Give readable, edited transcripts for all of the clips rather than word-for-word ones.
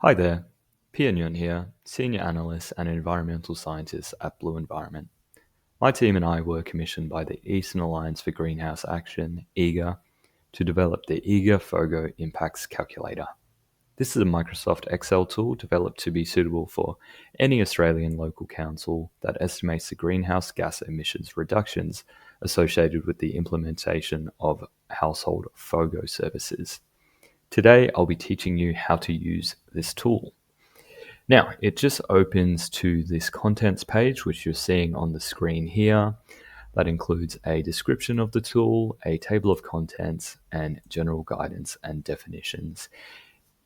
Hi there, Pia Nguyen here, Senior Analyst and Environmental Scientist at Blue Environment. My team and I were commissioned by the Eastern Alliance for Greenhouse Action, EAGA, to develop the EAGA FOGO Impacts Calculator. This is a Microsoft Excel tool developed to be suitable for any Australian local council that estimates the greenhouse gas emissions reductions associated with the implementation of household FOGO services. Today, I'll be teaching you how to use this tool. Now, it just opens to this contents page, which you're seeing on the screen here. That includes a description of the tool, a table of contents, and general guidance and definitions.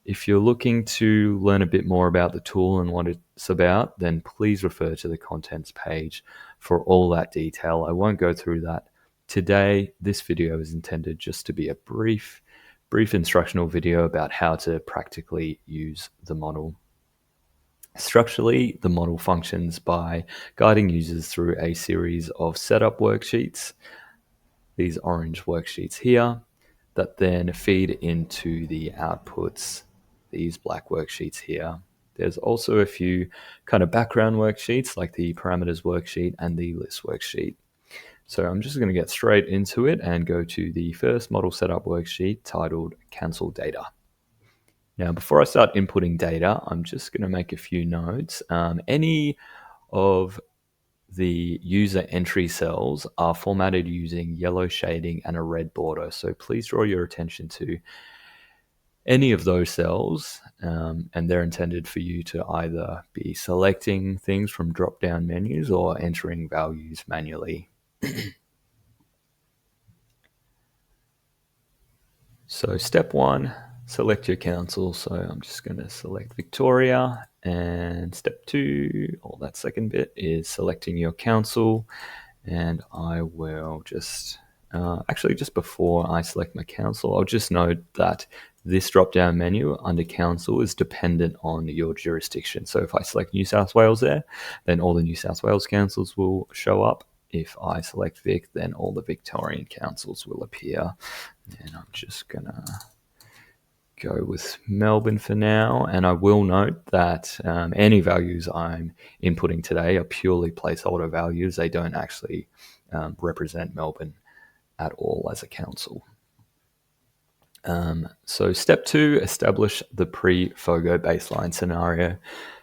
If you're looking to learn a bit more about the tool and what it's about, then please refer to the contents page for all that detail. I won't go through that today. This video is intended just to be a brief instructional video about how to practically use the model. Structurally, the model functions by guiding users through a series of setup worksheets, these orange worksheets here, that then feed into the outputs, these black worksheets here. There's also a few kind of background worksheets like the parameters worksheet and the list worksheet. So I'm just going to get straight into it and go to the first model setup worksheet titled Cancel Data. Now, before I start inputting data, I'm just going to make a few notes. Any of the user entry cells are formatted using yellow shading and a red border. So please draw your attention to any of those cells, and they're intended for you to either be selecting things from drop-down menus or entering values manually. So step one, select your council. So I'm just going to select Victoria, and step two, or that second bit, is selecting your council. And I will just, actually just before I select my council, I'll just note that this drop-down menu under council is dependent on your jurisdiction. So if I select New South Wales there, then all the New South Wales councils will show up. If I select Vic, then all the Victorian councils will appear. And I'm just gonna go with Melbourne for now. And I will note that any values I'm inputting today are purely placeholder values. They don't actually represent Melbourne at all as a council. So step two, establish the pre-FOGO baseline scenario.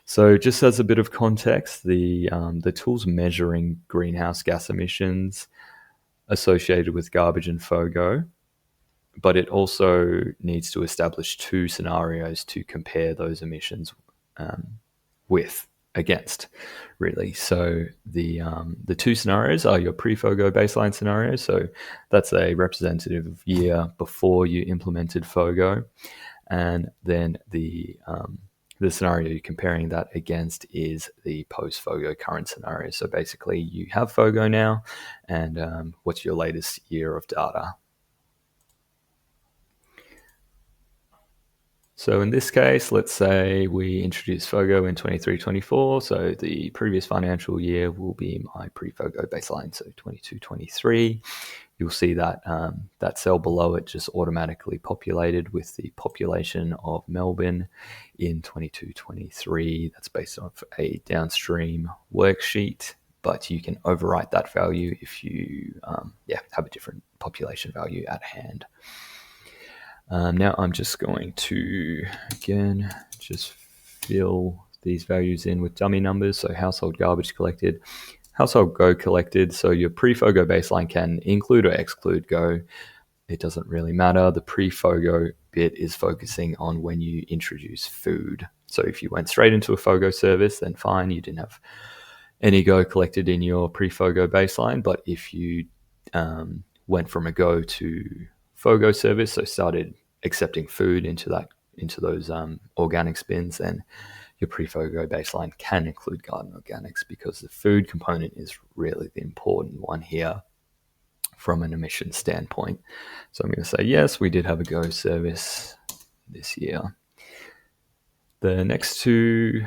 So just as a bit of context, the tool's measuring greenhouse gas emissions associated with garbage and FOGO, but it also needs to establish two scenarios to compare those emissions against, really. So the two scenarios are your pre-FOGO baseline scenario. So that's a representative year before you implemented FOGO, and then the scenario you're comparing that against is the post-FOGO current scenario. So basically, you have FOGO now, and what's your latest year of data? So in this case, let's say we introduce FOGO in 23-24. So the previous financial year will be my pre-FOGO baseline. So 22-23, you'll see that that cell below it just automatically populated with the population of Melbourne in 22-23. That's based on a downstream worksheet, but you can overwrite that value if you have a different population value at hand. Now I'm just going to, again, just fill these values in with dummy numbers. So household garbage collected, household GO collected. So your pre-FOGO baseline can include or exclude GO. It doesn't really matter. The pre-FOGO bit is focusing on when you introduce food. So if you went straight into a FOGO service, then fine, you didn't have any GO collected in your pre-FOGO baseline. But if you went from a GO to FOGO service, so started accepting food into those organics bins, then your pre-FOGO baseline can include garden organics, because the food component is really the important one here from an emission standpoint. So I'm going to say, yes, we did have a GO service this year. The next two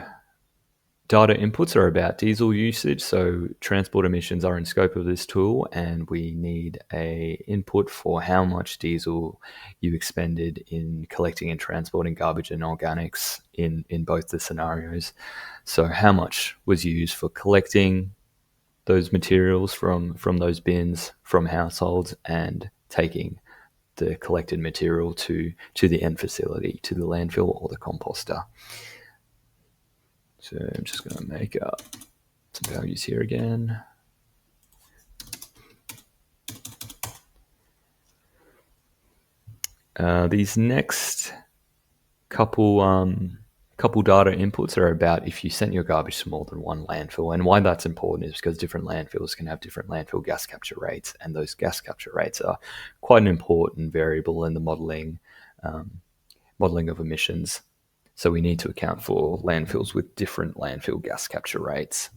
Data inputs are about diesel usage, so transport emissions are in scope of this tool, and we need a input for how much diesel you expended in collecting and transporting garbage and organics in both the scenarios. So how much was used for collecting those materials from those bins from households and taking the collected material to the end facility, to the landfill or the composter. So I'm just going to make up some values here again. These next couple data inputs are about if you sent your garbage to more than one landfill. And why that's important is because different landfills can have different landfill gas capture rates, and those gas capture rates are quite an important variable in the modeling of emissions. So we need to account for landfills with different landfill gas capture rates.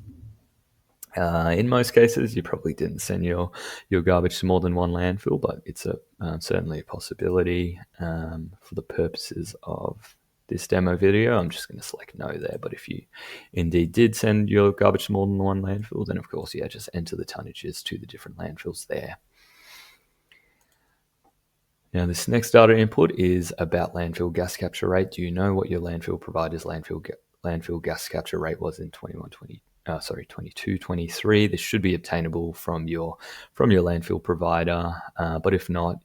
In most cases, you probably didn't send your garbage to more than one landfill, but it's certainly a possibility. For the purposes of this demo video, I'm just going to select no there. But if you indeed did send your garbage to more than one landfill, then of course, yeah, just enter the tonnages to the different landfills there. Now, this next data input is about landfill gas capture rate. Do you know what your landfill provider's landfill gas capture rate was in 22-23? This should be obtainable from your landfill provider, but if not,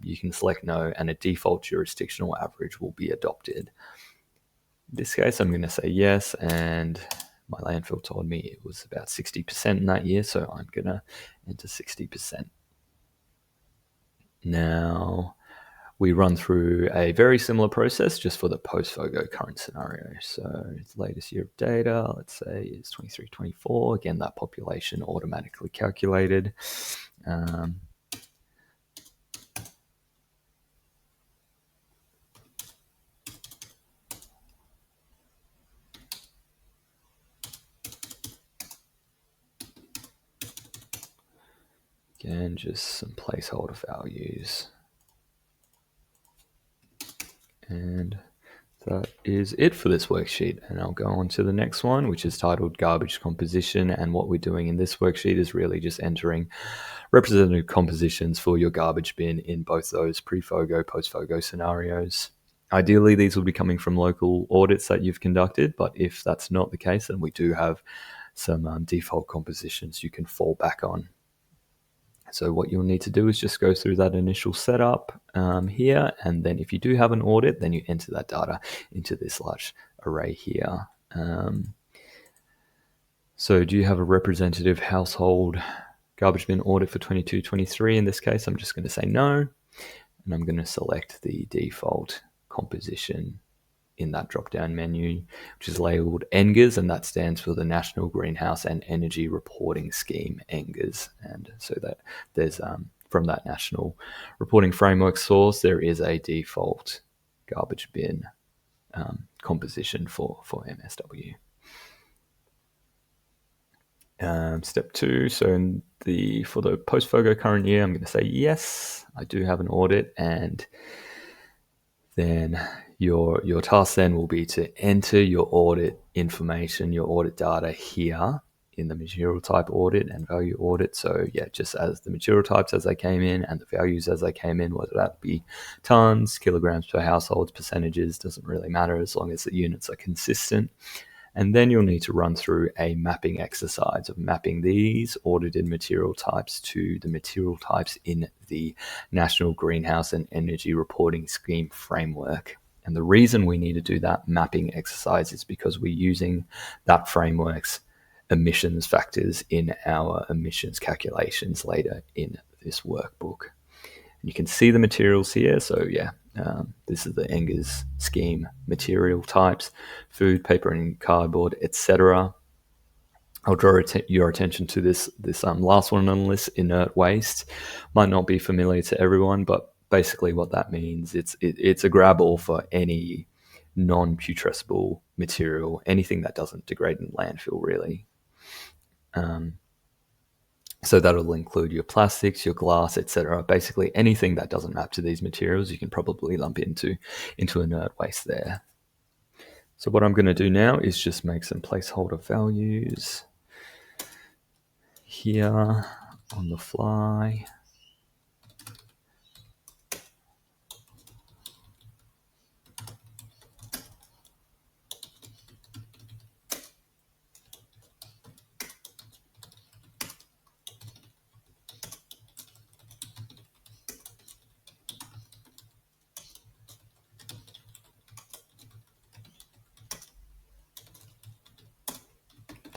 you can select no, and a default jurisdictional average will be adopted. In this case, I'm going to say yes, and my landfill told me it was about 60% in that year, so I'm going to enter 60%. Now, we run through a very similar process just for the post-FOGO current scenario. So its latest year of data, let's say, is 23-24. Again, that population automatically calculated. Again, just some placeholder values. And that is it for this worksheet. And I'll go on to the next one, which is titled Garbage Composition. And what we're doing in this worksheet is really just entering representative compositions for your garbage bin in both those pre-FOGO, post-FOGO scenarios. Ideally, these will be coming from local audits that you've conducted, but if that's not the case, then we do have some default compositions you can fall back on. So what you'll need to do is just go through that initial setup here, and then if you do have an audit, then you enter that data into this large array here. So do you have a representative household garbage bin audit for 22-23? In this case, I'm just going to say no, and I'm going to select the default composition in that drop-down menu, which is labeled EAGA, and that stands for the National Greenhouse and Energy Reporting Scheme, EAGA. And so that there's from that national reporting framework source, there is a default garbage bin composition for MSW. Step 2, so for the post-FOGO current year, I'm going to say yes, I do have an audit, and then your task then will be to enter your audit information, your audit data here in the material type audit and value audit. So yeah, just as the material types as they came in and the values as they came in, whether that be tons, kilograms per household, percentages, doesn't really matter as long as the units are consistent. And then you'll need to run through a mapping exercise of mapping these audited material types to the material types in the National Greenhouse and Energy Reporting Scheme framework. And the reason we need to do that mapping exercise is because we're using that framework's emissions factors in our emissions calculations later in this workbook. And you can see the materials here. So yeah, this is the EAGA scheme material types: food, paper and cardboard, etc. I'll draw your attention to this last one on the list, inert waste. Might not be familiar to everyone, but basically what that means, it's a grab-all for any non-putrescible material, anything that doesn't degrade in landfill, really. So that'll include your plastics, your glass, etc. Basically anything that doesn't map to these materials, you can probably lump into inert waste there. So what I'm going to do now is just make some placeholder values here on the fly.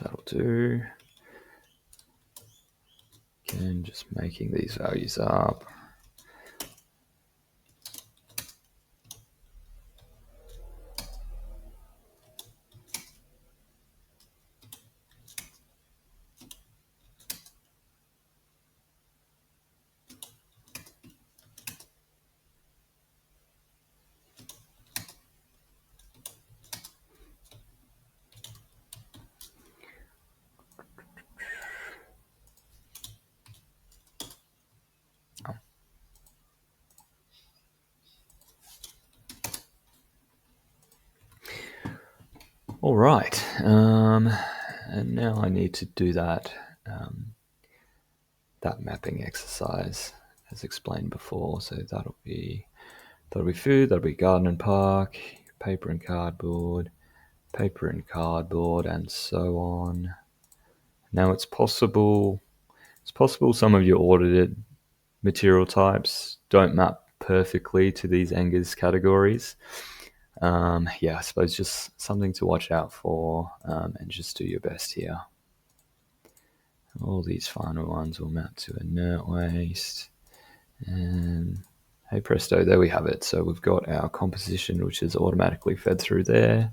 That'll do. Again, just making these values up. All right, and now I need to do that mapping exercise as explained before. So that'll be food, that'll be garden and park, paper and cardboard, and so on. Now it's possible some of your audited material types don't map perfectly to these EAGA's categories. Yeah, I suppose just something to watch out for, and just do your best here. All these final ones will map to inert waste. And hey presto, there we have it. So we've got our composition, which is automatically fed through there,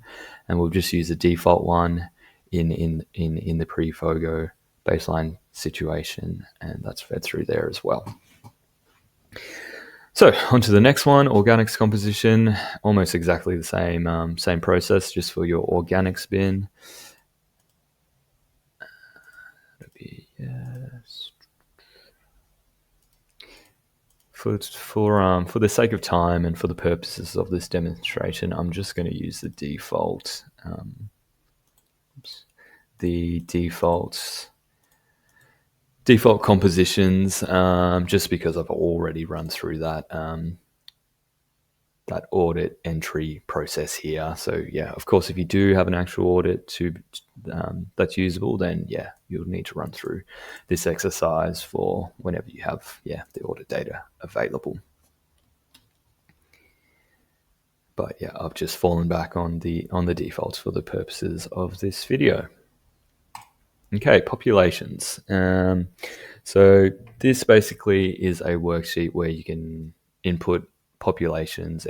and we'll just use the default one in the pre-FOGO baseline situation, and that's fed through there as well. So on to the next one, organics composition, almost exactly the same process, just for your organics bin. Yes. For the sake of time and for the purposes of this demonstration, I'm just going to use the default default compositions, just because I've already run through that that audit entry process here. So yeah, of course, if you do have an actual audit that's usable, then yeah, you'll need to run through this exercise for whenever you have the audit data available. But yeah, I've just fallen back on the defaults for the purposes of this video. Okay, populations. So this basically is a worksheet where you can input populations,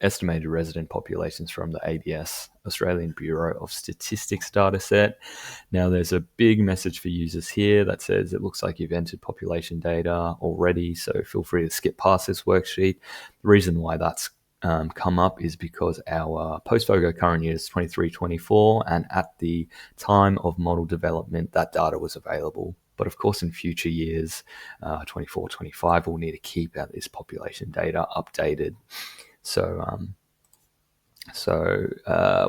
estimated resident populations from the ABS, Australian Bureau of Statistics data set. Now there's a big message for users here that says it looks like you've entered population data already, so feel free to skip past this worksheet. The reason why that's come up is because our post-FOGO current year is 23-24, and at the time of model development, that data was available. But of course, in future years, 24-25, we'll need to keep this population data updated. So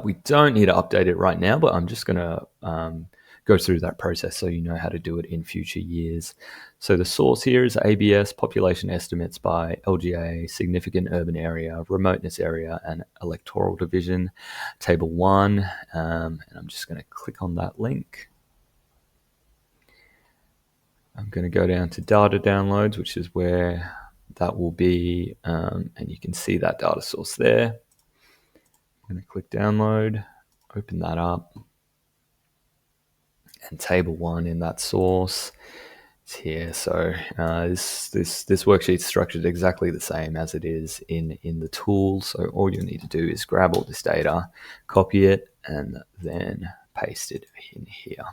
we don't need to update it right now, but I'm just going to go through that process so you know how to do it in future years. So the source here is ABS, population estimates by LGA, significant urban area, remoteness area, and electoral division, table 1. And I'm just going to click on that link. I'm going to go down to data downloads, which is where that will be, and you can see that data source there. I'm going to click download, open that up, and table 1 in that source is here. So this worksheet is structured exactly the same as it is in the tool. So all you need to do is grab all this data, copy it, and then paste it in here.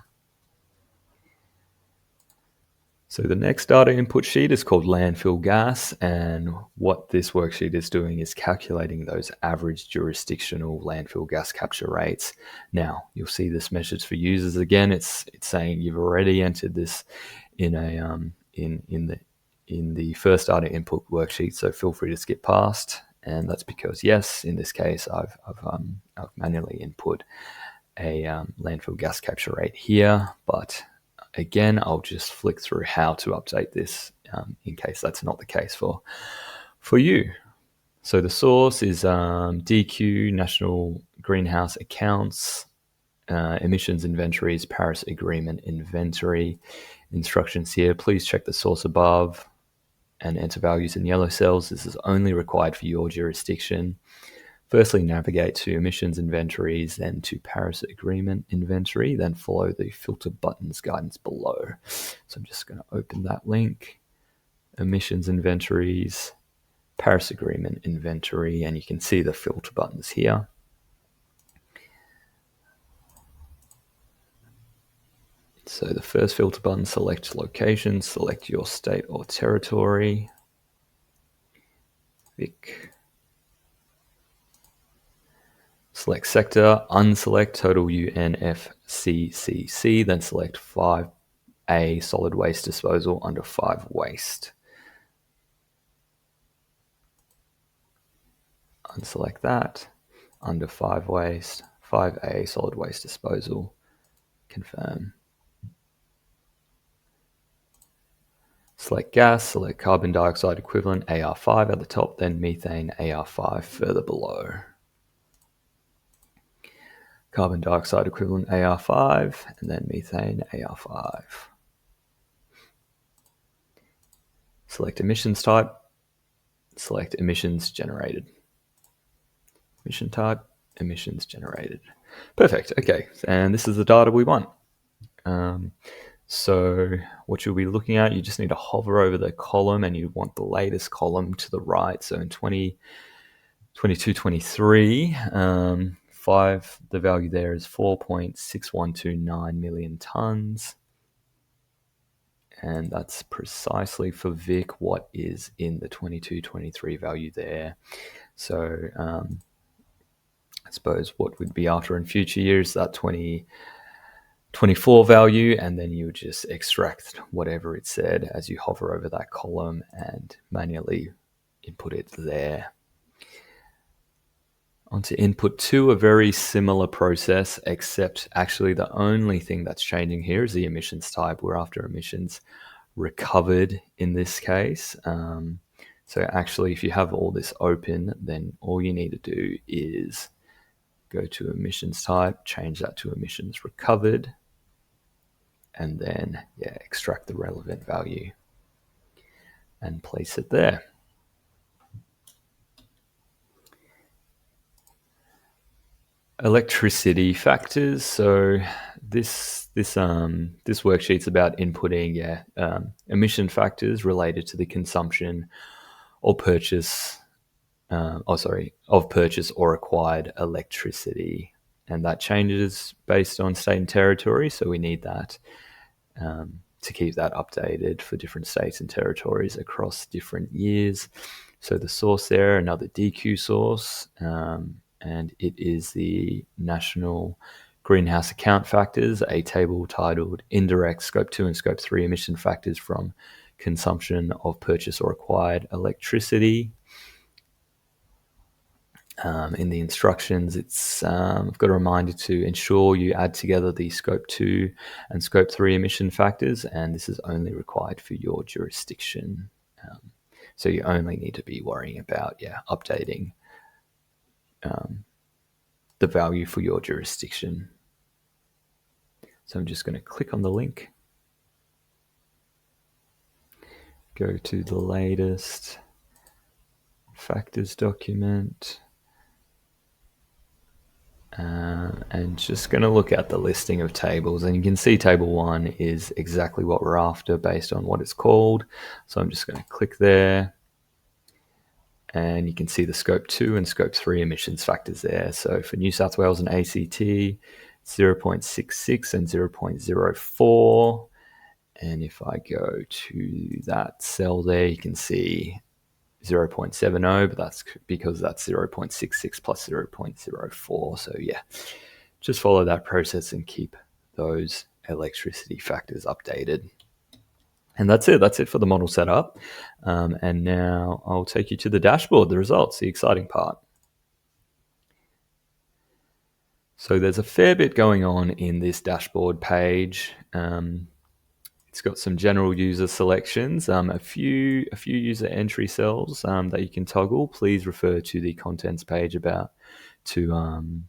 So the next data input sheet is called landfill gas, and what this worksheet is doing is calculating those average jurisdictional landfill gas capture rates. Now you'll see this message for users again. It's saying you've already entered this in a in the first data input worksheet, so feel free to skip past. And that's because, yes, in this case, I've manually input a landfill gas capture rate here. But again, I'll just flick through how to update this in case that's not the case for you. So the source is DQ, National Greenhouse Accounts, emissions inventories, Paris Agreement inventory. Instructions here, please check the source above and enter values in yellow cells. This is only required for your jurisdiction. Firstly, navigate to emissions inventories, then to Paris Agreement inventory, then follow the filter buttons guidance below. So I'm just going to open that link, emissions inventories, Paris Agreement inventory, and you can see the filter buttons here. So the first filter button, select location, select your state or territory. Vic. Select sector, unselect total UNFCCC, then select 5A solid waste disposal under 5 waste. Unselect that, under 5 waste, 5A solid waste disposal, confirm. Select gas, select carbon dioxide equivalent AR5 at the top, then methane AR5 further below. Carbon dioxide equivalent AR5, and then methane AR5. Select emissions type, select emissions generated. Emission type, emissions generated. Perfect, okay, and this is the data we want. So what you'll be looking at, you just need to hover over the column and you want the latest column to the right. So in 2022-23, the value there is 4.6129 million tonnes. And that's precisely for Vic what is in the 22-23 value there. So I suppose what would be after in future years, that 2024 value, and then you would just extract whatever it said as you hover over that column and manually input it there. Onto input 2, a very similar process, except actually the only thing that's changing here is the emissions type. We're after emissions recovered in this case. So actually, if you have all this open, then all you need to do is go to emissions type, change that to emissions recovered, and then extract the relevant value and place it there. Electricity factors. So this worksheet's about inputting emission factors related to the consumption or purchase of purchase or acquired electricity, and that changes based on state and territory. So we need that to keep that updated for different states and territories across different years. So the source there, another DQ source, and it is the National Greenhouse Account Factors, a table titled Indirect Scope 2 and Scope 3 Emission Factors from Consumption of Purchase or Acquired Electricity. In the instructions, I've got a reminder to ensure you add together the Scope 2 and Scope 3 emission factors, and this is only required for your jurisdiction. So you only need to be worrying about updating the value for your jurisdiction. So I'm just going to click on the link, go to the latest factors document, and just going to look at the listing of tables, and you can see table 1 is exactly what we're after based on what it's called. So I'm just going to click there, and you can see the Scope 2 and Scope 3 emissions factors there. So for New South Wales and ACT, 0.66 and 0.04. And if I go to that cell there, you can see 0.70, but that's because that's 0.66 plus 0.04. So just follow that process and keep those electricity factors updated. And that's it. That's it for the model setup. And now I'll take you to the dashboard, the results, the exciting part. So there's a fair bit going on in this dashboard page. It's got some general user selections, a few user entry cells that you can toggle. Please refer to the contents page to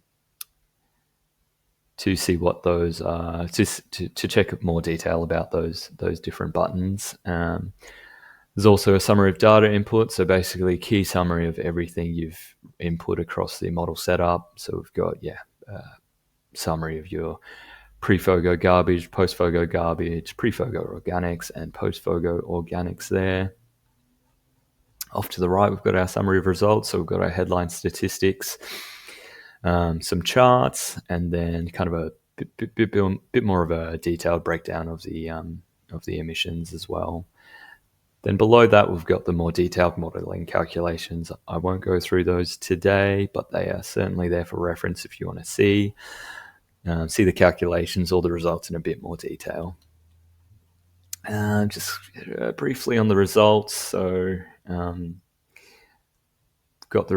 see what those are, to check more detail about those different buttons. There's also a summary of data input, so basically a key summary of everything you've input across the model setup. So we've got summary of your pre-FOGO garbage, post-FOGO garbage, pre-FOGO organics, and post-FOGO organics there. Off to the right, we've got our summary of results. So we've got our headline statistics, some charts, and then kind of a bit more of a detailed breakdown of the emissions as well. Then below that, we've got the more detailed modeling calculations. I won't go through those today, but they are certainly there for reference if you want to see the calculations or the results in a bit more detail. Just briefly on the results. So got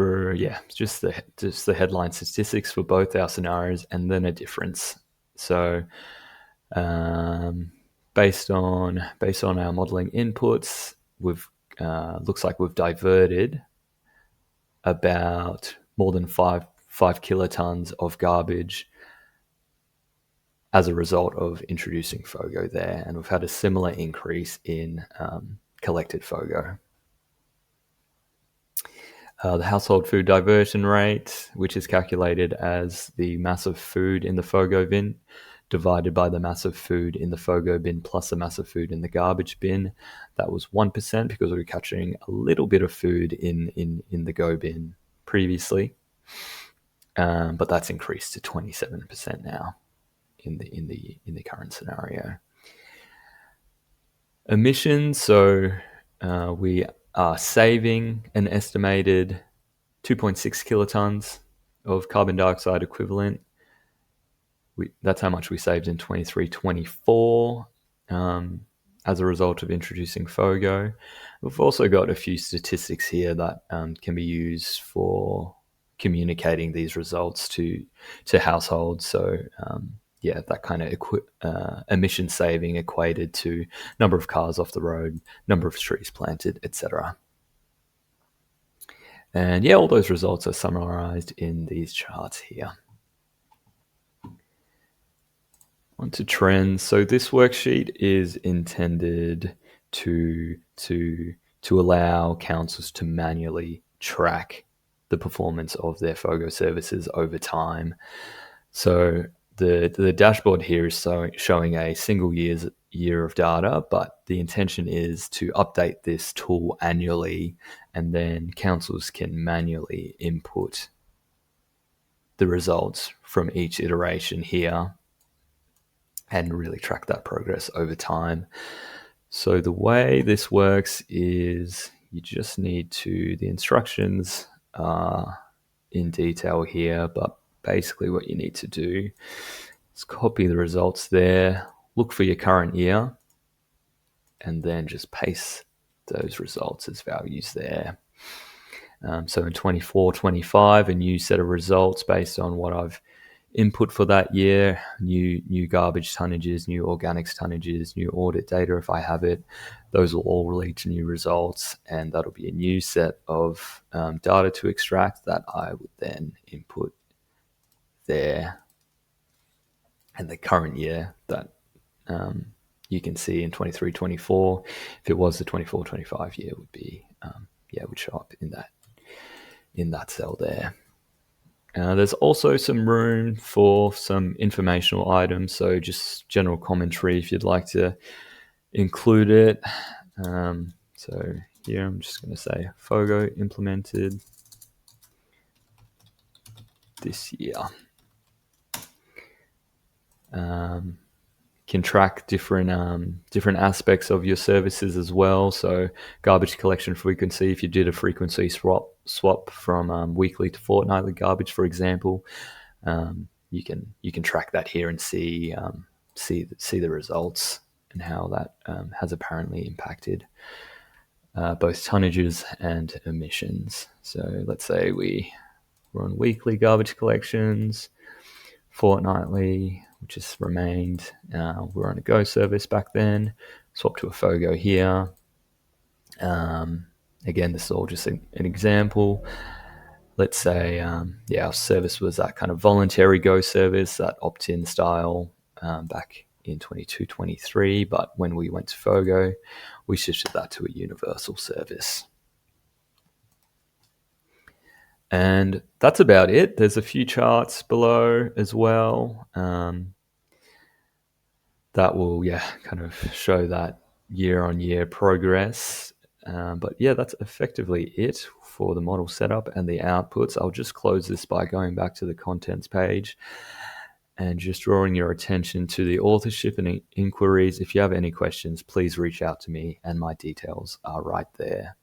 just the headline statistics for both our scenarios, and then a difference. So based on our modeling inputs, we've looks like we've diverted about more than 5 kilotons of garbage as a result of introducing FOGO there, and we've had a similar increase in collected FOGO. The household food diversion rate, which is calculated as the mass of food in the FOGO bin divided by the mass of food in the FOGO bin plus the mass of food in the garbage bin. That was 1% because we were capturing a little bit of food in the go bin previously, but that's increased to 27% now in the current scenario. Emissions, so we are saving an estimated 2.6 kilotons of carbon dioxide equivalent. That's how much we saved in 23-24 as a result of introducing FOGO. We've also got a few statistics here that can be used for communicating these results to households. So that kind of emission saving equated to number of cars off the road, number of trees planted, etc. And all those results are summarized in these charts here. On to trends. So this worksheet is intended to allow councils to manually track the performance of their FOGO services over time. So the dashboard here is showing a single year of data, but the intention is to update this tool annually, and then councils can manually input the results from each iteration here and really track that progress over time. So the way this works is you just need the instructions are in detail here, but basically what you need to do is copy the results there, look for your current year, and then just paste those results as values there. So in 24-25, a new set of results based on what I've input for that year, new garbage tonnages, new organics tonnages, new audit data if I have it. Those will all lead to new results, and that'll be a new set of data to extract that I would then input there. And the current year that you can see in 23-24, if it was the 24-25 year, would be would show up in that cell there. There's also some room for some informational items, so just general commentary if you'd like to include it. So here I'm just going to say FOGO implemented this year. Can track different aspects of your services as well. So garbage collection frequency, if you did a frequency swap from weekly to fortnightly garbage, for example, you can track that here and see the results and how that has apparently impacted both tonnages and emissions. So let's say we're on weekly garbage collections, fortnightly, which has remained. We're on a Go service back then, swap to a FOGO here. Again, this is all just an example. Let's say, our service was that kind of voluntary Go service, that opt-in style back in 22, 23. But when we went to FOGO, we shifted that to a universal service. And that's about it. There's a few charts below as well that will, kind of show that year-on-year progress. But that's effectively it for the model setup and the outputs. I'll just close this by going back to the contents page and just drawing your attention to the authorship and inquiries. If you have any questions, please reach out to me, and my details are right there.